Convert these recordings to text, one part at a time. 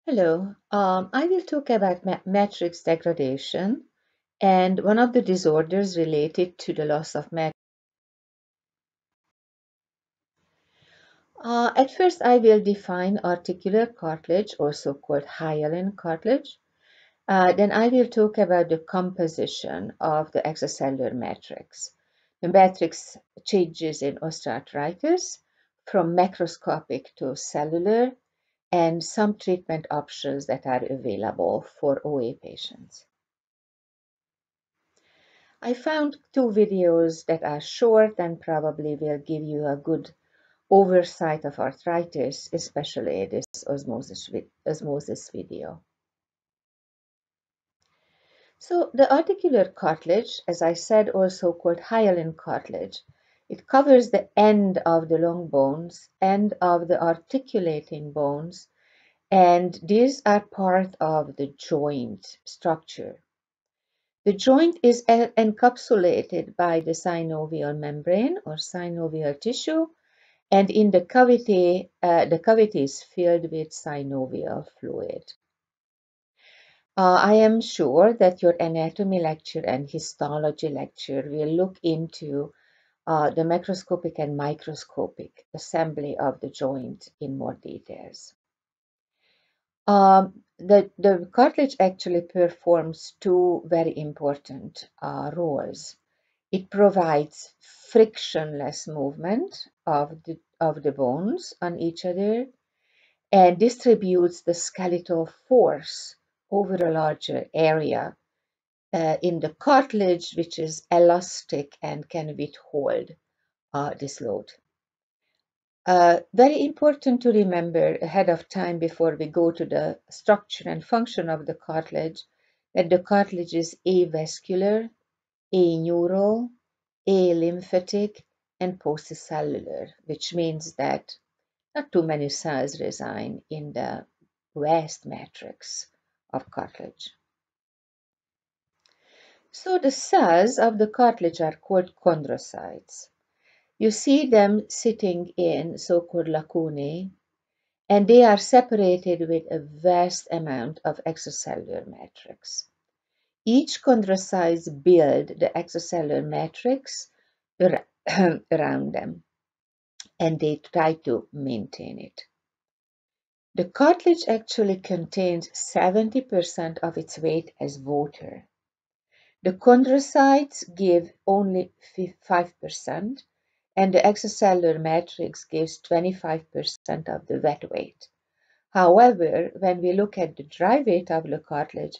Hello, I will talk about matrix degradation and one of the disorders related to the loss of matrix. At first, I will define articular cartilage, also called hyaline cartilage. Then I will talk about the composition of the extracellular matrix. The matrix changes in osteoarthritis from macroscopic to cellular, and some treatment options that are available for OA patients. I found two videos that are short and probably will give you a good oversight of arthritis, especially this osmosis video. So the articular cartilage, as I said, also called hyaline cartilage, it covers the end of the long bones, end of the articulating bones, and these are part of the joint structure. The joint is encapsulated by the synovial membrane or synovial tissue, and in the cavity is filled with synovial fluid. I am sure that your anatomy lecture and histology lecture will look into the macroscopic and microscopic assembly of the joint in more details. The cartilage actually performs two very important roles. It provides frictionless movement of the bones on each other and distributes the skeletal force over a larger area in the cartilage, which is elastic and can withhold this load. Very important to remember ahead of time before we go to the structure and function of the cartilage that the cartilage is avascular, aneural, alymphatic, and posticellular, which means that not too many cells reside in the vast matrix of cartilage. So the cells of the cartilage are called chondrocytes. You see them sitting in so-called lacunae, and they are separated with a vast amount of extracellular matrix. Each chondrocyte builds the extracellular matrix around them, and they try to maintain it. The cartilage actually contains 70% of its weight as water. The chondrocytes give only 5%, and the extracellular matrix gives 25% of the wet weight. However, when we look at the dry weight of the cartilage,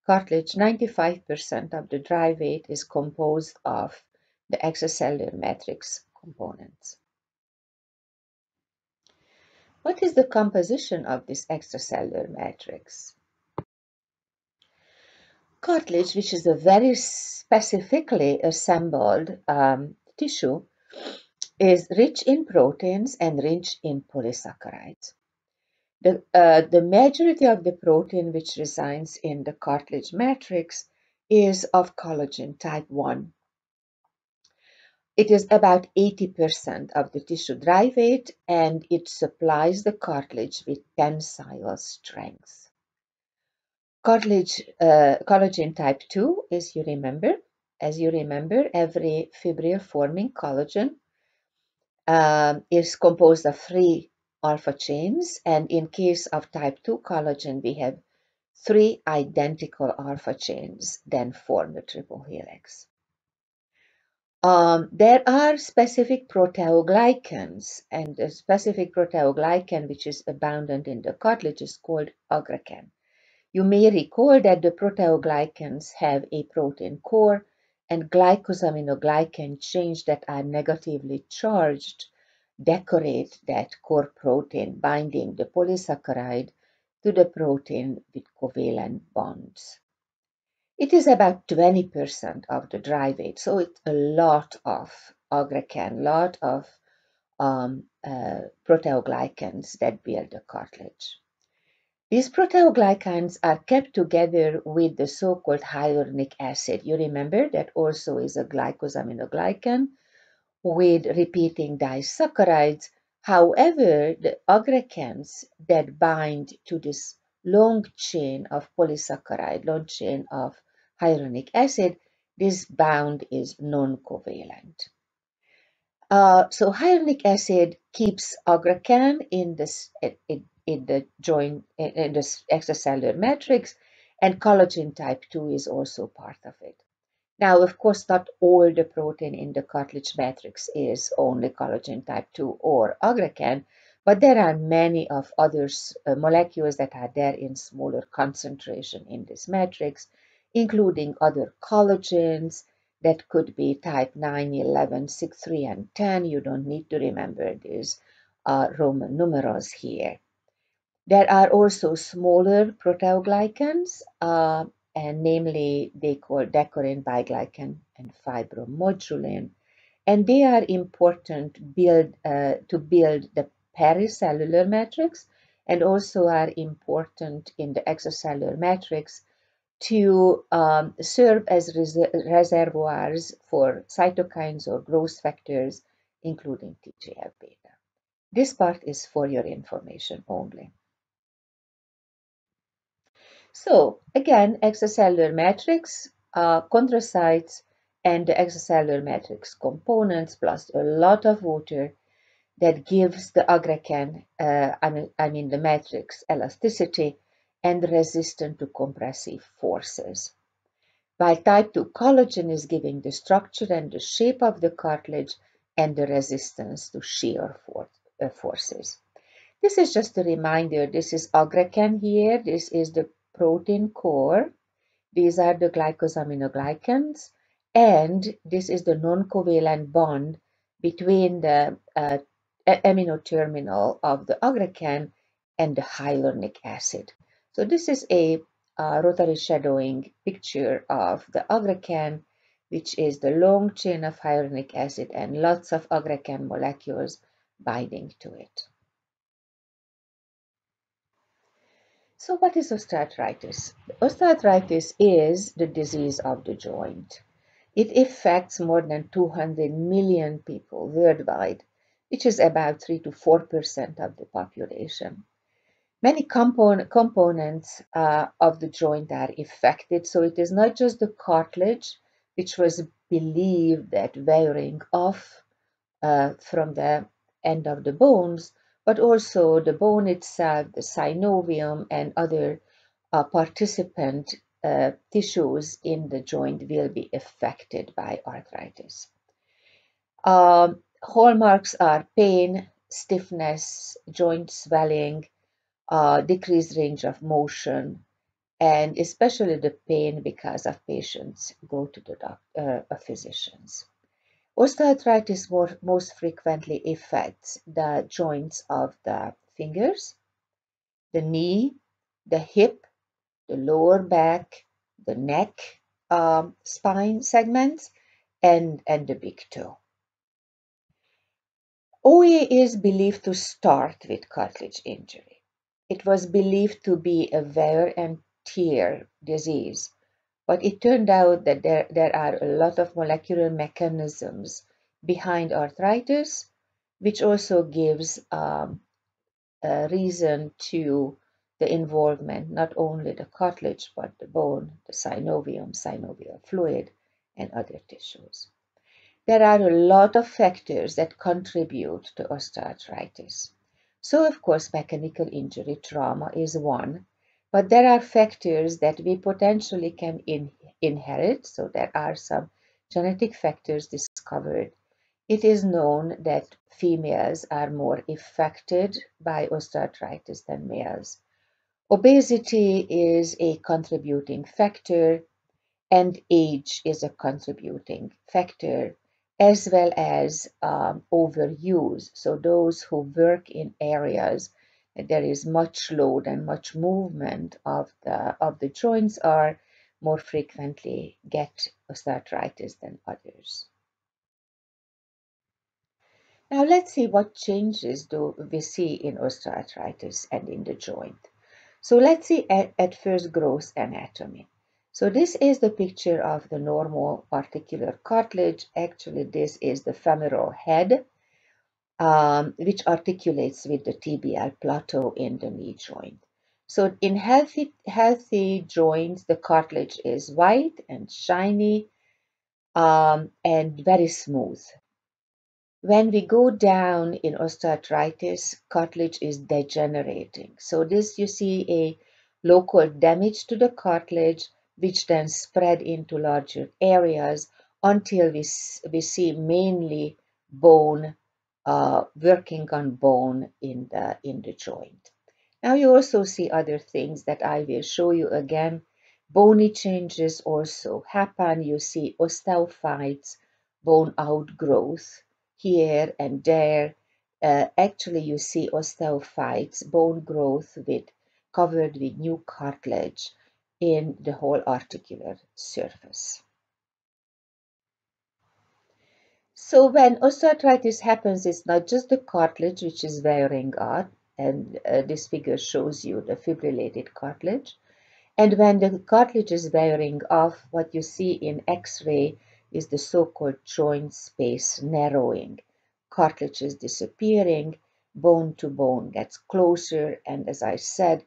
95% of the dry weight is composed of the extracellular matrix components. What is the composition of this extracellular matrix? Cartilage, which is a very specifically assembled tissue, is rich in proteins and rich in polysaccharides. The majority of the protein which resides in the cartilage matrix is of collagen type 1. It is about 80% of the tissue dry weight, and it supplies the cartilage with tensile strength. Collagen type 2, as you remember, every fibril forming collagen is composed of 3 alpha chains, and in case of type 2 collagen, we have 3 identical alpha chains that form the triple helix. There are specific proteoglycans, and the specific proteoglycan which is abundant in the cartilage is called aggrecan. You may recall that the proteoglycans have a protein core and glycosaminoglycan chains that are negatively charged decorate that core protein, binding the polysaccharide to the protein with covalent bonds. It is about 20% of the dry weight, so it's a lot of aggrecan, lot of proteoglycans that build the cartilage. These proteoglycans are kept together with the so-called hyaluronic acid. You remember that also is a glycosaminoglycan with repeating disaccharides. However, the aggregans that bind to this long chain of polysaccharide, long chain of hyaluronic acid, this bond is non-covalent. So hyaluronic acid keeps aggrecan in the joint in this extracellular matrix, and collagen type 2 is also part of it. Now, of course, not all the protein in the cartilage matrix is only collagen type 2 or aggrecan, but there are many of other molecules that are there in smaller concentration in this matrix, including other collagens that could be type 9, 11, 6, 3, and 10. You don't need to remember these Roman numerals here. There are also smaller proteoglycans, and namely they call decorin, biglycan, and fibromodulin, and they are important to build the pericellular matrix, and also are important in the extracellular matrix to serve as reservoirs for cytokines or growth factors, including TGF-beta. This part is for your information only. So again, extracellular matrix, chondrocytes, and the extracellular matrix components, plus a lot of water that gives the aggrecan, the matrix elasticity and resistant to compressive forces. While type 2 collagen is giving the structure and the shape of the cartilage and the resistance to shear forces. This is just a reminder, this is aggrecan here, this is the protein core, these are the glycosaminoglycans, and this is the non-covalent bond between the amino terminal of the aggrecan and the hyaluronic acid. So this is a rotary shadowing picture of the aggrecan, which is the long chain of hyaluronic acid and lots of aggrecan molecules binding to it. So what is osteoarthritis? Osteoarthritis is the disease of the joint. It affects more than 200 million people worldwide, which is about 3 to 4% of the population. Many components of the joint are affected, so it is not just the cartilage, which was believed that wearing off from the end of the bones, but also the bone itself, the synovium, and other participant tissues in the joint will be affected by arthritis. Hallmarks are pain, stiffness, joint swelling, decreased range of motion, and especially the pain because of patients go to the physicians. Osteoarthritis most frequently affects the joints of the fingers, the knee, the hip, the lower back, the neck, spine segments, and the big toe. OA is believed to start with cartilage injury. It was believed to be a wear and tear disease, but it turned out that there are a lot of molecular mechanisms behind arthritis, which also gives a reason to the involvement, not only the cartilage, but the bone, the synovium, synovial fluid, and other tissues. There are a lot of factors that contribute to osteoarthritis. So, of course, mechanical injury trauma is one, but there are factors that we potentially can inherit. So there are some genetic factors discovered. It is known that females are more affected by osteoarthritis than males. Obesity is a contributing factor, and age is a contributing factor, as well as overuse. So those who work in areas that there is much load and much movement of the joints are more frequently get osteoarthritis than others. Now let's see what changes do we see in osteoarthritis and in the joint. So let's see at first gross anatomy. So this is the picture of the normal articular cartilage. Actually, this is the femoral head, which articulates with the tibial plateau in the knee joint. So in healthy joints, the cartilage is white and shiny and very smooth. When we go down in osteoarthritis, cartilage is degenerating. So this you see a local damage to the cartilage, which then spread into larger areas until we see mainly bone, working on bone in the joint. Now you also see other things that I will show you again. Bony changes also happen. You see osteophytes, bone outgrowth here and there. Actually, you see osteophytes, bone growth covered with new cartilage in the whole articular surface. So when osteoarthritis happens, it's not just the cartilage which is wearing out, and this figure shows you the fibrillated cartilage. And when the cartilage is wearing off, what you see in X-ray is the so-called joint space narrowing. Cartilage is disappearing, bone to bone gets closer, and as I said,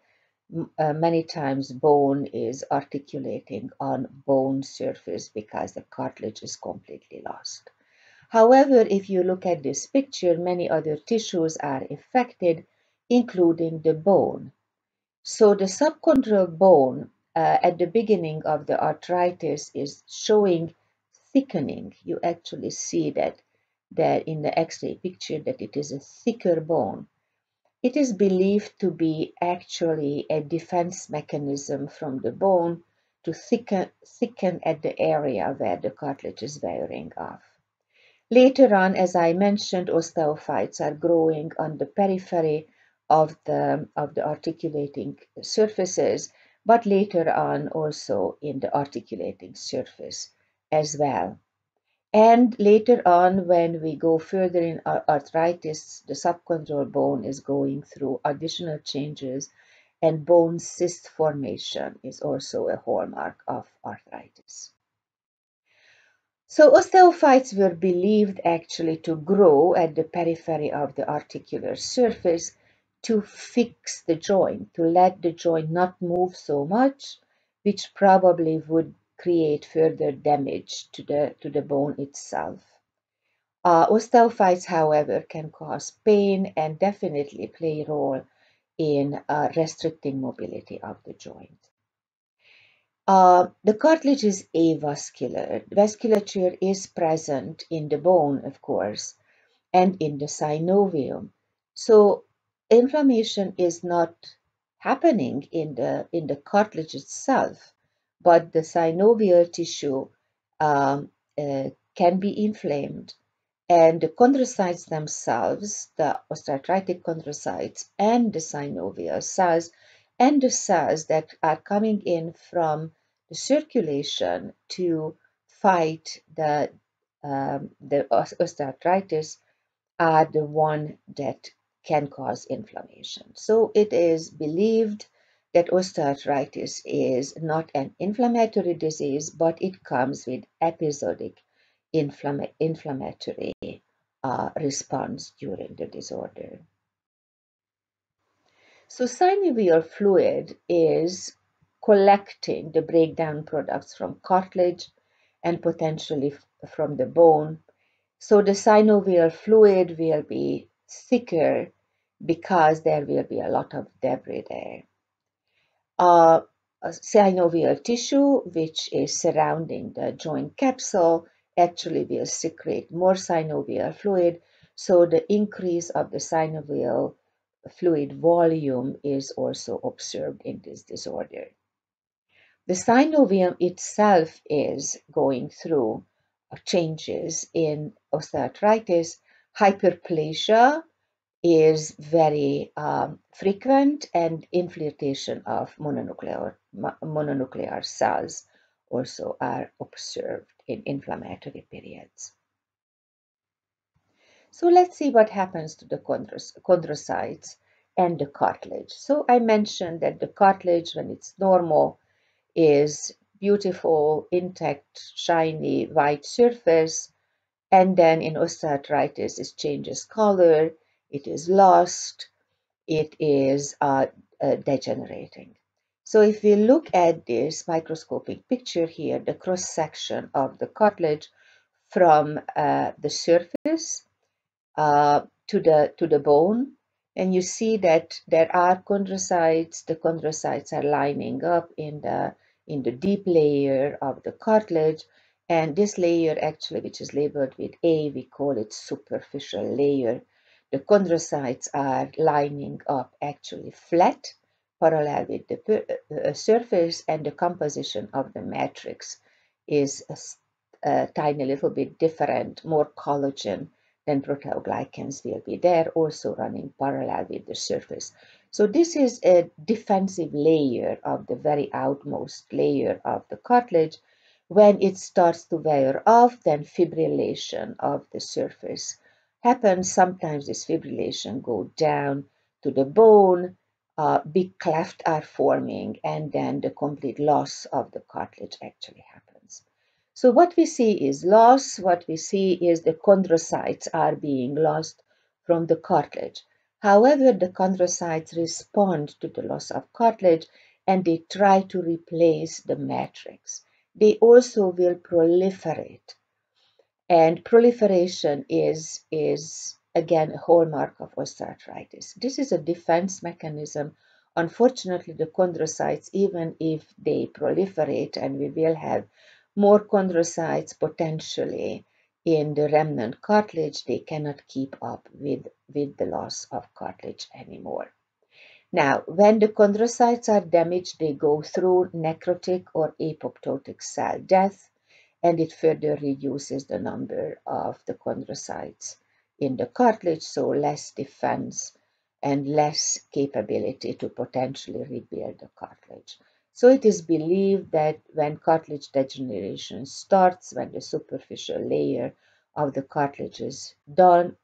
many times bone is articulating on bone surface because the cartilage is completely lost. However, if you look at this picture, many other tissues are affected, including the bone. So the subchondral bone at the beginning of the arthritis is showing thickening. You actually see that in the X-ray picture that it is a thicker bone. It is believed to be actually a defense mechanism from the bone to thicken at the area where the cartilage is wearing off. Later on, as I mentioned, osteophytes are growing on the periphery of the articulating surfaces, but later on also in the articulating surface as well. And later on, when we go further in arthritis, the subchondral bone is going through additional changes, and bone cyst formation is also a hallmark of arthritis. So osteophytes were believed actually to grow at the periphery of the articular surface to fix the joint, to let the joint not move so much, which probably would create further damage to the bone itself. Osteophytes, however, can cause pain and definitely play a role in restricting mobility of the joint. The cartilage is avascular. Vasculature is present in the bone, of course, and in the synovium. So inflammation is not happening in the cartilage itself, but the synovial tissue can be inflamed, and the chondrocytes themselves, the osteoarthritic chondrocytes and the synovial cells, and the cells that are coming in from the circulation to fight the osteoarthritis, are the one that can cause inflammation. So it is believed that osteoarthritis is not an inflammatory disease, but it comes with episodic inflammatory response during the disorder. So synovial fluid is collecting the breakdown products from cartilage and potentially from the bone. So the synovial fluid will be thicker because there will be a lot of debris there. Synovial tissue, which is surrounding the joint capsule, actually will secrete more synovial fluid. So the increase of the synovial fluid volume is also observed in this disorder. The synovium itself is going through changes in osteoarthritis. Hyperplasia is very frequent, and infiltration of mononuclear cells also are observed in inflammatory periods. So let's see what happens to the chondrocytes and the cartilage. So I mentioned that the cartilage, when it's normal, is beautiful, intact, shiny, white surface, and then in osteoarthritis it changes color, it is lost, it is degenerating. So if we look at this microscopic picture here, the cross-section of the cartilage from the surface to the bone, and you see that there are chondrocytes. The chondrocytes are lining up in the deep layer of the cartilage, and this layer actually, which is labeled with A, we call it superficial layer. The chondrocytes are lining up actually flat, parallel with the surface, and the composition of the matrix is a tiny little bit different, more collagen, then proteoglycans will be there, also running parallel with the surface. So this is a defensive layer of the very outmost layer of the cartilage. When it starts to wear off, then fibrillation of the surface happens. Sometimes this fibrillation goes down to the bone, big clefts are forming, and then the complete loss of the cartilage actually happens. So what we see is loss, what we see is the chondrocytes are being lost from the cartilage. However, the chondrocytes respond to the loss of cartilage and they try to replace the matrix. They also will proliferate, and proliferation is again a hallmark of osteoarthritis. This is a defense mechanism. Unfortunately, the chondrocytes, even if they proliferate, and we will have more chondrocytes potentially in the remnant cartilage, they cannot keep up with the loss of cartilage anymore. Now, when the chondrocytes are damaged, they go through necrotic or apoptotic cell death, and it further reduces the number of the chondrocytes in the cartilage, so less defense and less capability to potentially rebuild the cartilage. So it is believed that when cartilage degeneration starts, when the superficial layer of the cartilage is gone,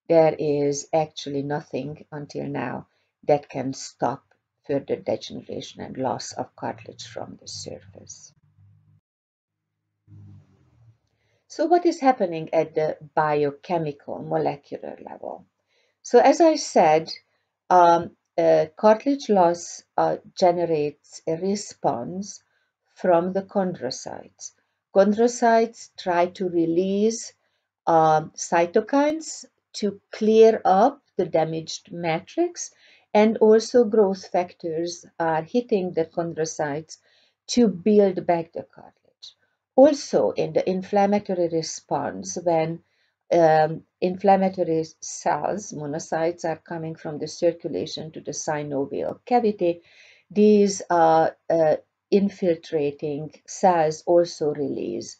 there is actually nothing until now that can stop further degeneration and loss of cartilage from the surface. So what is happening at the biochemical molecular level? So as I said, cartilage loss generates a response from the chondrocytes. Chondrocytes try to release cytokines to clear up the damaged matrix, and also growth factors are hitting the chondrocytes to build back the cartilage. Also, in the inflammatory response, when inflammatory cells, monocytes, are coming from the circulation to the synovial cavity, these infiltrating cells also release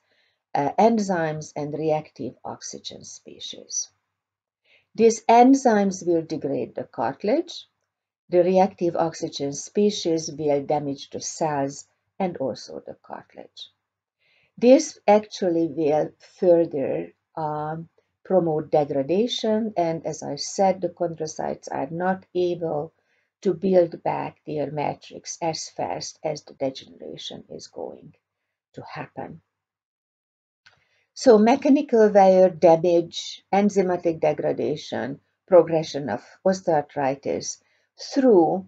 enzymes and reactive oxygen species. These enzymes will degrade the cartilage. The reactive oxygen species will damage the cells and also the cartilage. This actually will further promote degradation, and as I said, the chondrocytes are not able to build back their matrix as fast as the degeneration is going to happen. So mechanical wear, damage, enzymatic degradation, progression of osteoarthritis through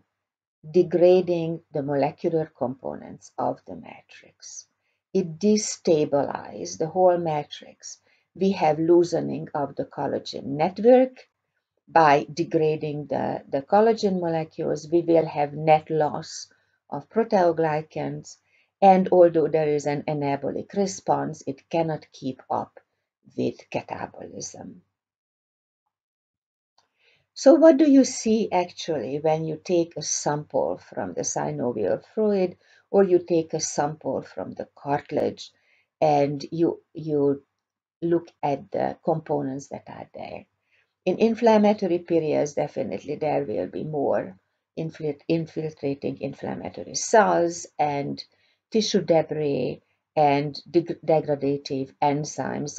degrading the molecular components of the matrix. It destabilizes the whole matrix. We have loosening of the collagen network. By degrading the collagen molecules, we will have net loss of proteoglycans, and although there is an anabolic response, it cannot keep up with catabolism. So what do you see actually when you take a sample from the synovial fluid, or you take a sample from the cartilage and you look at the components that are there? In inflammatory periods, definitely there will be more infiltrating inflammatory cells and tissue debris and degradative enzymes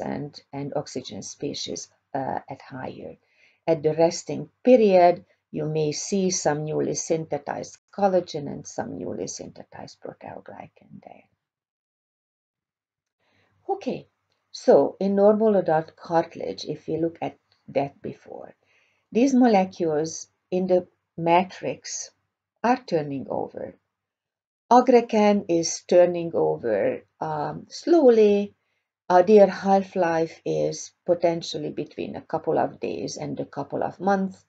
and oxygen species at higher. At the resting period, you may see some newly synthesized collagen and some newly synthesized proteoglycan there. Okay, so in normal adult cartilage, if we look at that before, these molecules in the matrix are turning over. Aggrecan is turning over slowly. Their half-life is potentially between a couple of days and a couple of months,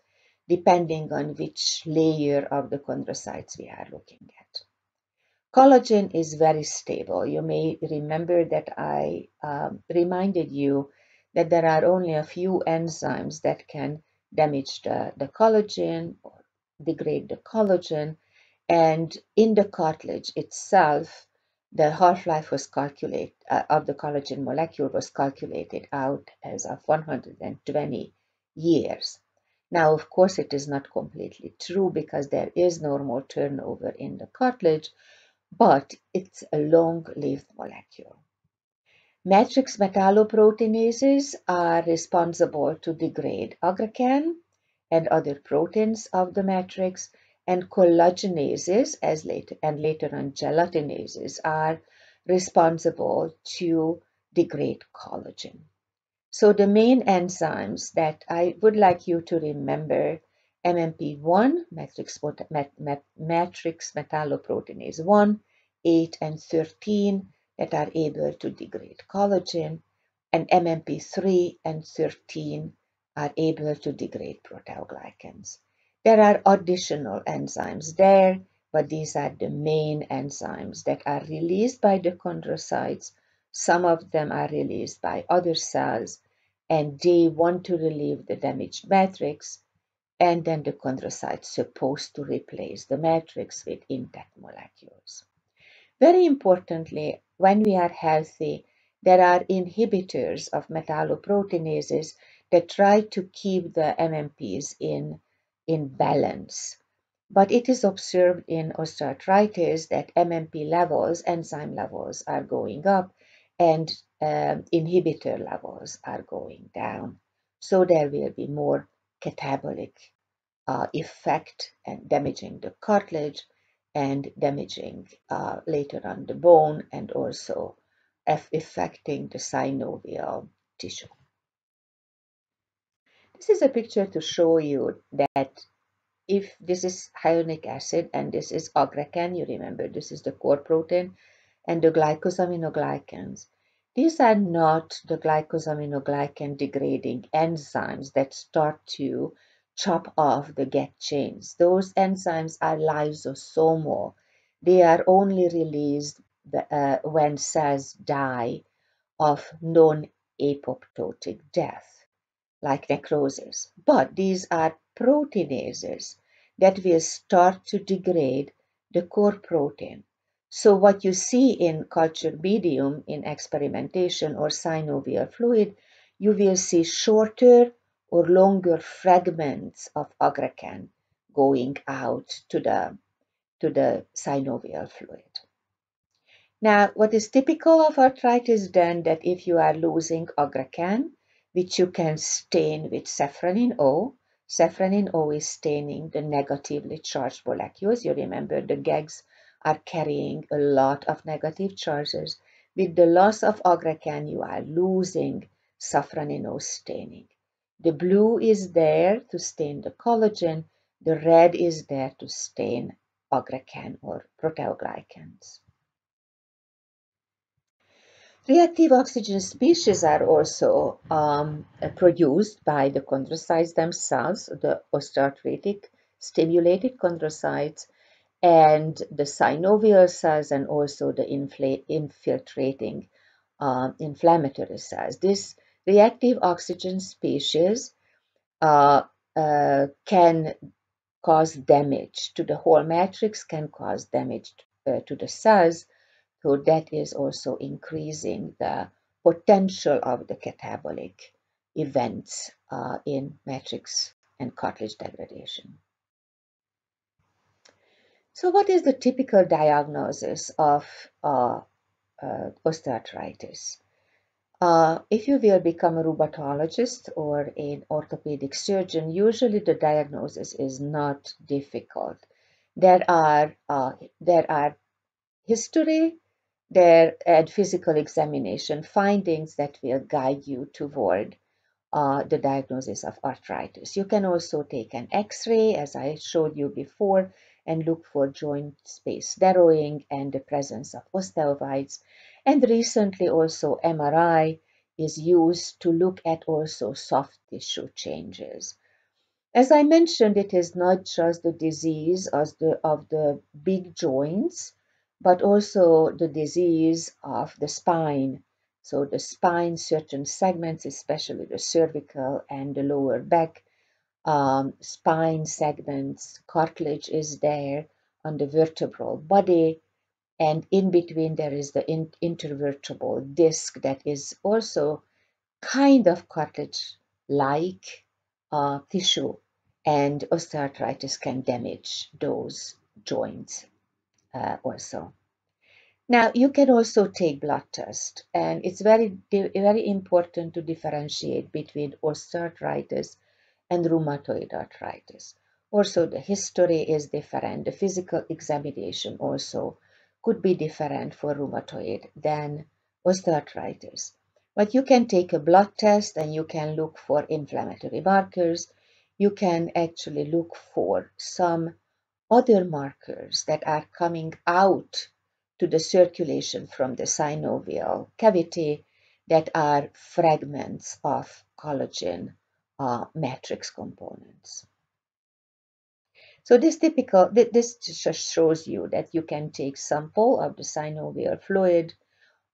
depending on which layer of the chondrocytes we are looking at. Collagen is very stable. You may remember that I reminded you that there are only a few enzymes that can damage the collagen or degrade the collagen. And in the cartilage itself, the half-life was calculated of the collagen molecule was calculated out as of 120 years. Now, of course, it is not completely true because there is normal turnover in the cartilage, but it's a long-lived molecule. Matrix metalloproteinases are responsible to degrade aggrecan and other proteins of the matrix, and collagenases and later on gelatinases are responsible to degrade collagen. So the main enzymes that I would like you to remember, MMP1, matrix metalloproteinase 1, 8, and 13 that are able to degrade collagen, and MMP3 and 13 are able to degrade proteoglycans. There are additional enzymes there, but these are the main enzymes that are released by the chondrocytes. Some of them are released by other cells, and they want to relieve the damaged matrix, and then the chondrocyte is supposed to replace the matrix with intact molecules. Very importantly, when we are healthy, there are inhibitors of metalloproteinases that try to keep the MMPs in balance. But it is observed in osteoarthritis that MMP levels, enzyme levels, are going up and inhibitor levels are going down. So there will be more catabolic effect and damaging the cartilage and damaging later on the bone and also affecting the synovial tissue. This is a picture to show you that if this is hyaluronic acid and this is aggrecan, you remember this is the core protein, and the glycosaminoglycans. These are not the glycosaminoglycan degrading enzymes that start to chop off the GAP chains. Those enzymes are lysosomal. They are only released when cells die of non-apoptotic death, like necrosis. But these are proteinases that will start to degrade the core protein. So what you see in culture medium in experimentation or synovial fluid, you will see shorter or longer fragments of aggrecan going out to the synovial fluid. Now, what is typical of arthritis then that if you are losing aggrecan, which you can stain with safranin O is staining the negatively charged molecules. You remember the GAGs are carrying a lot of negative charges. With the loss of aggrecan, you are losing safranin O staining. The blue is there to stain the collagen. The red is there to stain aggrecan or proteoglycans. Reactive oxygen species are also produced by the chondrocytes themselves, the osteoarthritic stimulated chondrocytes, and the synovial cells, and also the infiltrating inflammatory cells. This reactive oxygen species can cause damage to the whole matrix, can cause damage to the cells. So that is also increasing the potential of the catabolic events in matrix and cartilage degradation. So what is the typical diagnosis of osteoarthritis? If you will become a rheumatologist or an orthopedic surgeon, usually the diagnosis is not difficult. There are history there and physical examination findings that will guide you toward the diagnosis of arthritis. You can also take an X-ray, as I showed you before, and look for joint space narrowing and the presence of osteoids. And recently also MRI is used to look at also soft tissue changes. As I mentioned, it is not just the disease of the big joints, but also the disease of the spine. So the spine, certain segments, especially the cervical and the lower back, spine segments, cartilage is there on the vertebral body, and in between there is the intervertebral disc that is also kind of cartilage-like tissue, and osteoarthritis can damage those joints also. Now, you can also take blood test, and it's very important to differentiate between osteoarthritis and rheumatoid arthritis. Also, the history is different. The physical examination also could be different for rheumatoid than osteoarthritis. But you can take a blood test and you can look for inflammatory markers. You can actually look for some other markers that are coming out to the circulation from the synovial cavity that are fragments of collagen matrix components. So this just shows you that you can take sample of the synovial fluid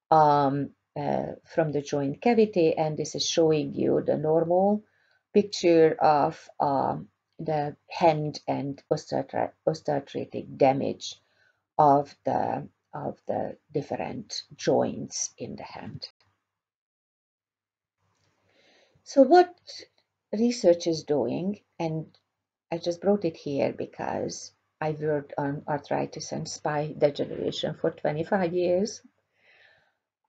from the joint cavity, and this is showing you the normal picture of the hand and osteoarthritic damage of the different joints in the hand. So what research is doing, and I just brought it here because I worked on arthritis and spine degeneration for 25 years.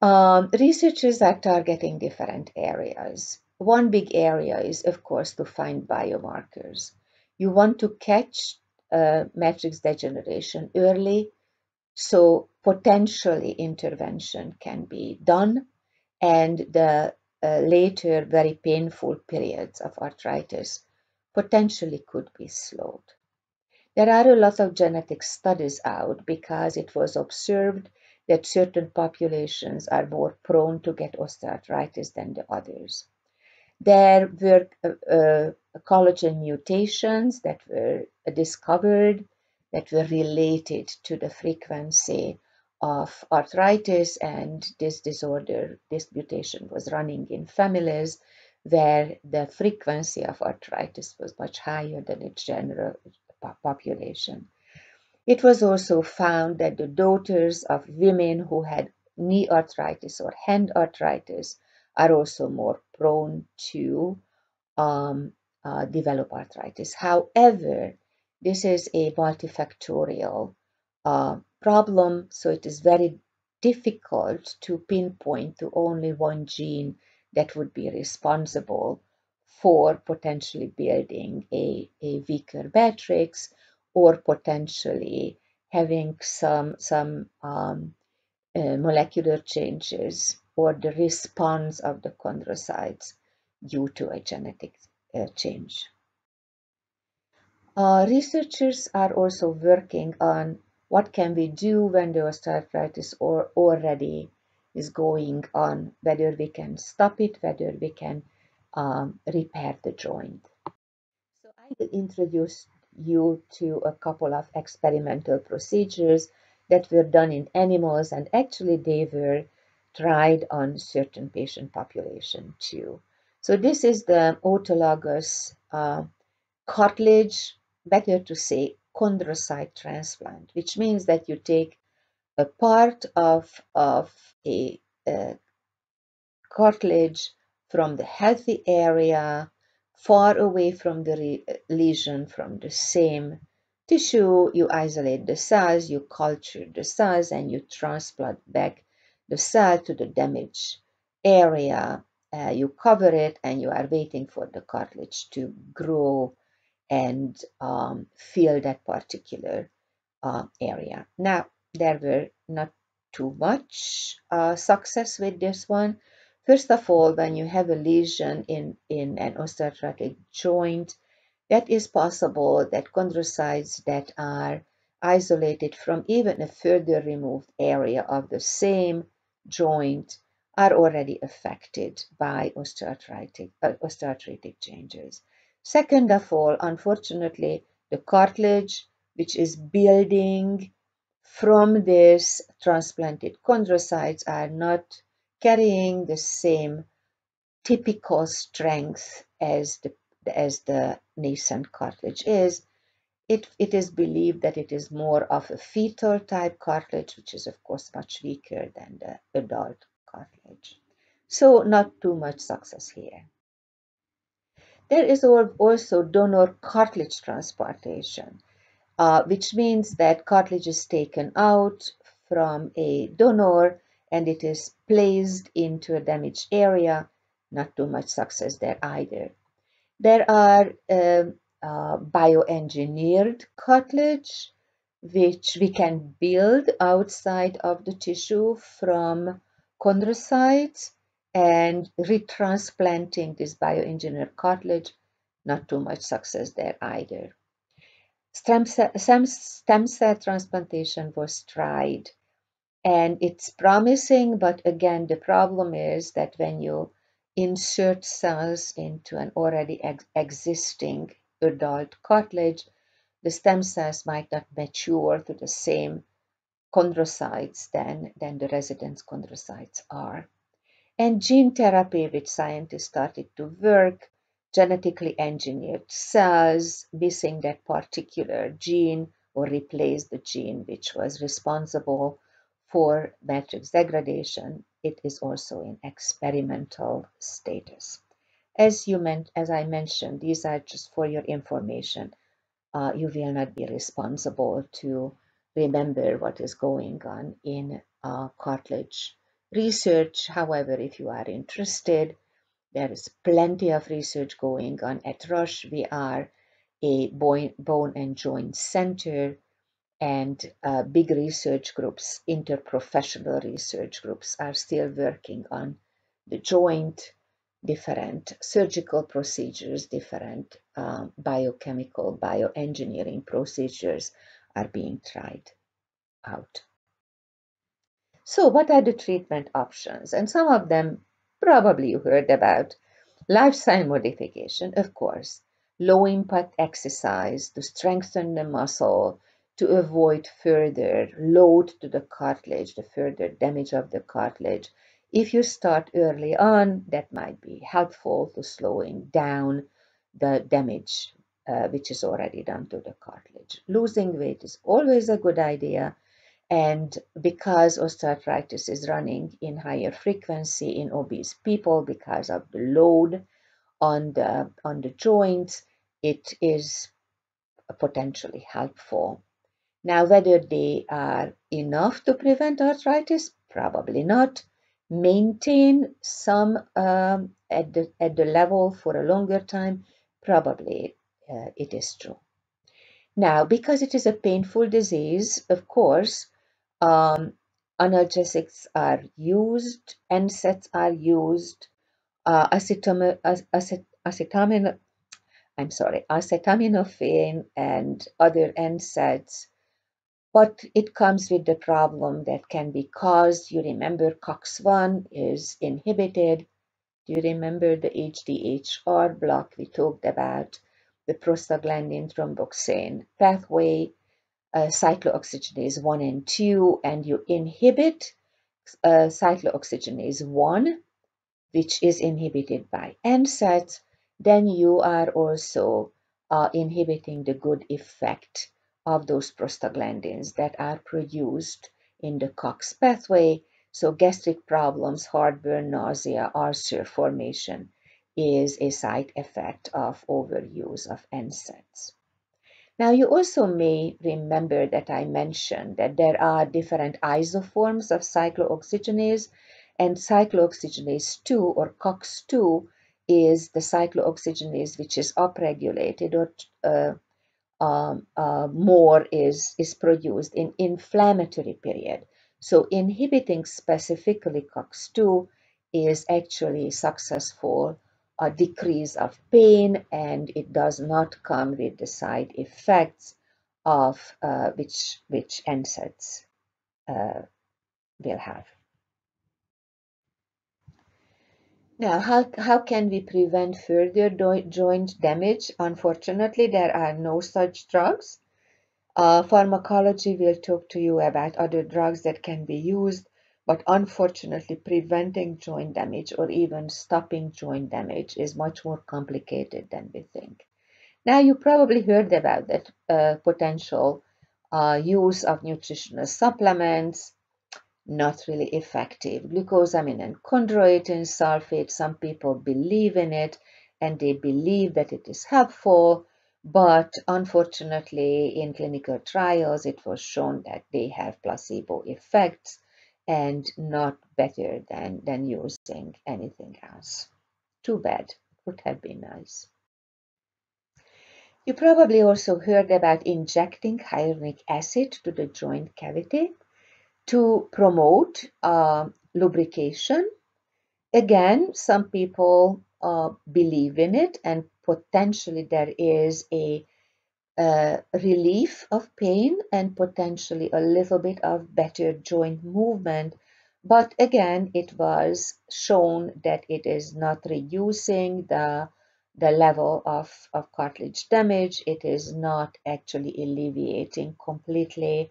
Researchers are targeting different areas. One big area is, of course, to find biomarkers. You want to catch matrix degeneration early, so potentially intervention can be done, and the later very painful periods of arthritis potentially could be slowed. There are a lot of genetic studies out because it was observed that certain populations are more prone to get osteoarthritis than the others. There were collagen mutations that were discovered that were related to the frequency of arthritis, and this mutation was running in families where the frequency of arthritis was much higher than its general population. It was also found that the daughters of women who had knee arthritis or hand arthritis are also more prone to develop arthritis. However, this is a multifactorial problem, so it is very difficult to pinpoint to only one gene that would be responsible for potentially building a weaker matrix or potentially having some molecular changes or the response of the chondrocytes due to a genetic change. Researchers are also working on what can we do when the osteoarthritis already is going on, whether we can stop it, whether we can repair the joint. So I will introduce you to a couple of experimental procedures that were done in animals, and actually they were tried on certain patient population too. So this is the autologous cartilage, better to say chondrocyte transplant, which means that you take a part of a cartilage from the healthy area far away from the lesion, from the same tissue. You isolate the cells, you culture the cells, and you transplant back the cell to the damaged area. You cover it and you are waiting for the cartilage to grow and fill that particular area. Now, there were not too much success with this one. First of all, when you have a lesion in an osteoarthritic joint, that is possible that chondrocytes that are isolated from even a further removed area of the same joint, are already affected by osteoarthritic changes. Second of all, unfortunately, the cartilage, which is building from these transplanted chondrocytes, are not carrying the same typical strength as the nascent cartilage is. It is believed that it is more of a fetal type cartilage, which is of course much weaker than the adult cartilage. So not too much success here. There is also donor cartilage transplantation, which means that cartilage is taken out from a donor and it is placed into a damaged area. Not too much success there either. There are bioengineered cartilage, which we can build outside of the tissue from chondrocytes, and retransplanting this bioengineered cartilage, not too much success there either. Stem cell transplantation was tried, and it's promising, but again, the problem is that when you insert cells into an already existing adult cartilage, the stem cells might not mature to the same chondrocytes than the resident chondrocytes are. And gene therapy, which scientists started to work, genetically engineered cells missing that particular gene or replace the gene which was responsible for matrix degradation. It is also in experimental status. As I mentioned, these are just for your information. You will not be responsible to remember what is going on in cartilage research. However, if you are interested, there is plenty of research going on at Rush. We are a bone and joint center, and big research groups, interprofessional research groups, are still working on the joint. Different surgical procedures, different biochemical, bioengineering procedures are being tried out. So what are the treatment options? And some of them probably you heard about. Lifestyle modification, of course, low impact exercise to strengthen the muscle, to avoid further load to the cartilage, the further damage of the cartilage. If you start early on, that might be helpful to slowing down the damage which is already done to the cartilage. Losing weight is always a good idea. And because osteoarthritis is running in higher frequency in obese people because of the load on the joints, it is potentially helpful. Now, whether they are enough to prevent arthritis, probably not. Maintain some at the level for a longer time, probably it is true. Now, because it is a painful disease, of course, analgesics are used, NSAIDs are used, acetaminophen and other NSAIDs, but it comes with the problem that can be caused. You remember COX-1 is inhibited. Do you remember the HDHR block we talked about, the prostaglandin thromboxane pathway, cyclooxygenase 1 and 2, and you inhibit cyclooxygenase 1, which is inhibited by NSAIDs, then you are also inhibiting the good effect of those prostaglandins that are produced in the COX pathway. So gastric problems, heartburn, nausea, ulcer formation is a side effect of overuse of NSAIDs. Now, you also may remember that I mentioned that there are different isoforms of cyclooxygenase, and cyclooxygenase 2 or COX-2 is the cyclooxygenase which is upregulated or more is produced in inflammatory period. So inhibiting specifically COX-2 is actually successful a decrease of pain, and it does not come with the side effects of which NSAIDs will have. Now, how can we prevent further joint damage? Unfortunately, there are no such drugs. Pharmacology will talk to you about other drugs that can be used, but unfortunately, preventing joint damage or even stopping joint damage is much more complicated than we think. Now, you probably heard about that potential use of nutritional supplements, not really effective. Glucosamine and chondroitin sulfate, some people believe in it and they believe that it is helpful, but unfortunately in clinical trials it was shown that they have placebo effects and not better than using anything else. Too bad, would have been nice. You probably also heard about injecting hyaluronic acid to the joint cavity to promote lubrication. Again, some people believe in it, and potentially there is a relief of pain and potentially a little bit of better joint movement. But again, it was shown that it is not reducing the level of cartilage damage. It is not actually alleviating completely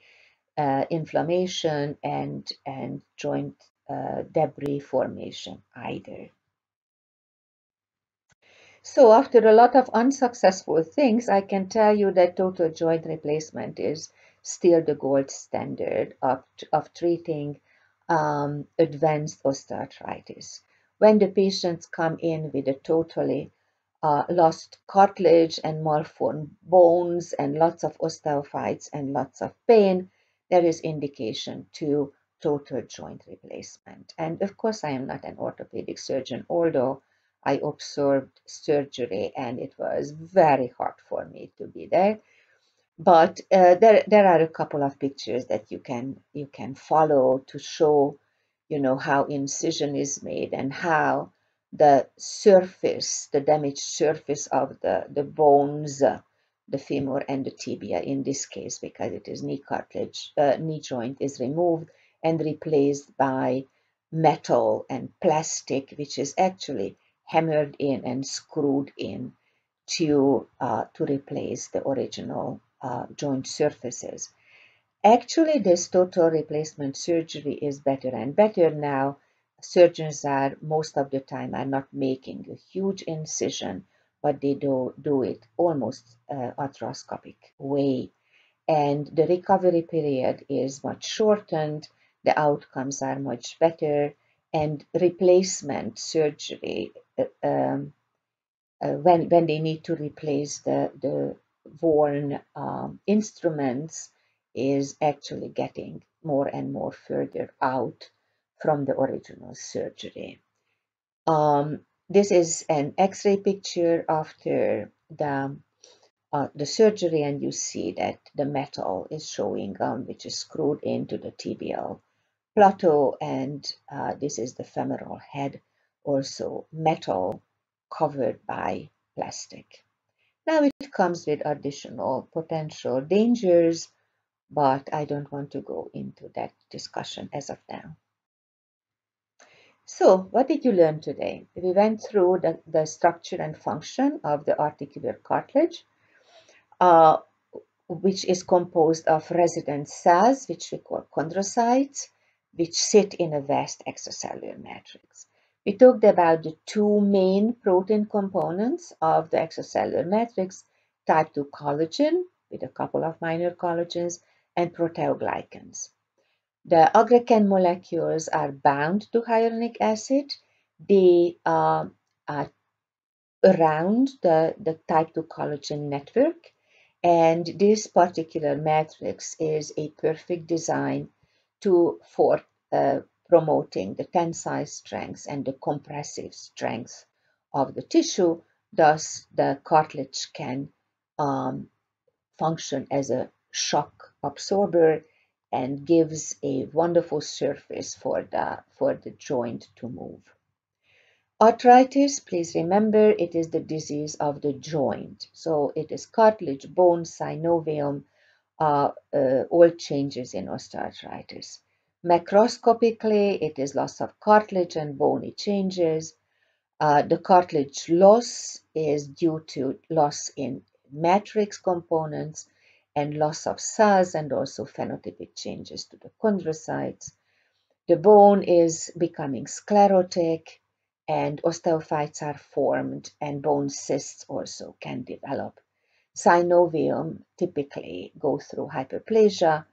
inflammation and joint debris formation either. So after a lot of unsuccessful things, I can tell you that total joint replacement is still the gold standard of treating advanced osteoarthritis. When the patients come in with a totally lost cartilage and malformed bones and lots of osteophytes and lots of pain, there is indication to total joint replacement. And of course, I am not an orthopedic surgeon, although I observed surgery and it was very hard for me to be there. But there are a couple of pictures that you can follow to show, how incision is made and how the surface, the damaged surface of the bones, the femur and the tibia in this case, because it is knee cartilage, knee joint is removed and replaced by metal and plastic, which is actually hammered in and screwed in to replace the original joint surfaces. Actually, this total replacement surgery is better and better now. Surgeons are most of the time are not making a huge incision, but they do it almost arthroscopic way. And the recovery period is much shortened, the outcomes are much better, and replacement surgery when they need to replace the worn instruments is actually getting more and more further out from the original surgery. This is an X-ray picture after the surgery, and you see that the metal is showing, which is screwed into the tibial plateau, and this is the femoral head, also metal covered by plastic. Now it comes with additional potential dangers, but I don't want to go into that discussion as of now. So, what did you learn today? We went through the structure and function of the articular cartilage, uh, which is composed of resident cells, which we call chondrocytes, which sit in a vast extracellular matrix. We talked about the two main protein components of the extracellular matrix, type 2 collagen, with a couple of minor collagens, and proteoglycans. The aggrecan molecules are bound to hyaluronic acid. They are around the type 2 collagen network, and this particular matrix is a perfect design for promoting the tensile strength and the compressive strength of the tissue. Thus, the cartilage can function as a shock absorber and gives a wonderful surface for the joint to move. Arthritis, please remember, it is the disease of the joint. So it is cartilage, bone, synovium, all changes in osteoarthritis. Macroscopically, it is loss of cartilage and bony changes. The cartilage loss is due to loss in matrix components and loss of cells and also phenotypic changes to the chondrocytes. The bone is becoming sclerotic and osteophytes are formed and bone cysts also can develop. Synovium typically go through hyperplasia.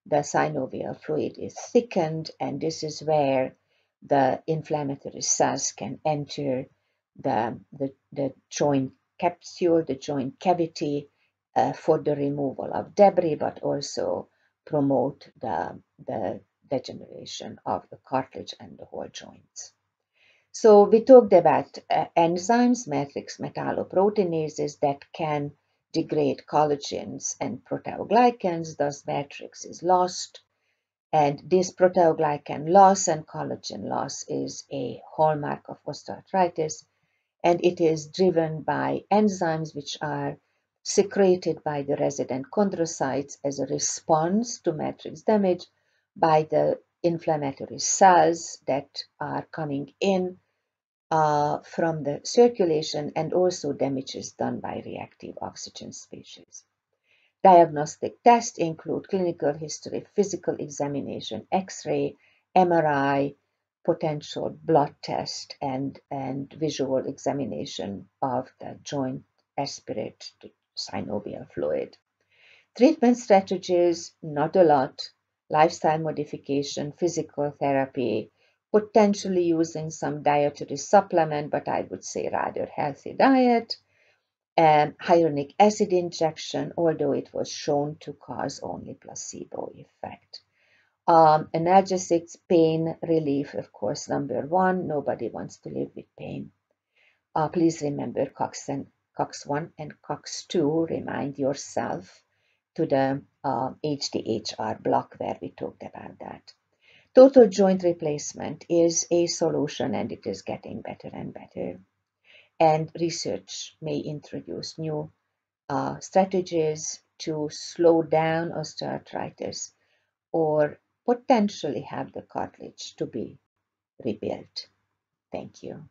The synovial fluid is thickened, and this is where the inflammatory cells can enter the joint capsule, the joint cavity, for the removal of debris, but also promote the degeneration of the cartilage and the whole joints. So we talked about enzymes, matrix metalloproteinases that can degrade collagens and proteoglycans, thus matrix is lost. And this proteoglycan loss and collagen loss is a hallmark of osteoarthritis, and it is driven by enzymes which are secreted by the resident chondrocytes as a response to matrix damage by the inflammatory cells that are coming in from the circulation, and also damages done by reactive oxygen species. Diagnostic tests include clinical history, physical examination, X-ray, MRI, potential blood test, and visual examination of the joint aspirate synovial fluid. Treatment strategies, not a lot. Lifestyle modification, physical therapy, potentially using some dietary supplement, but I would say rather healthy diet, and hyaluronic acid injection, although it was shown to cause only placebo effect. Analgesics, pain relief, of course, number one. Nobody wants to live with pain. Please remember COX-1 and COX-2. Remind yourself to the HDHR block where we talked about that. Total joint replacement is a solution, and it is getting better and better. And research may introduce new strategies to slow down osteoarthritis or potentially have the cartilage to be rebuilt. Thank you.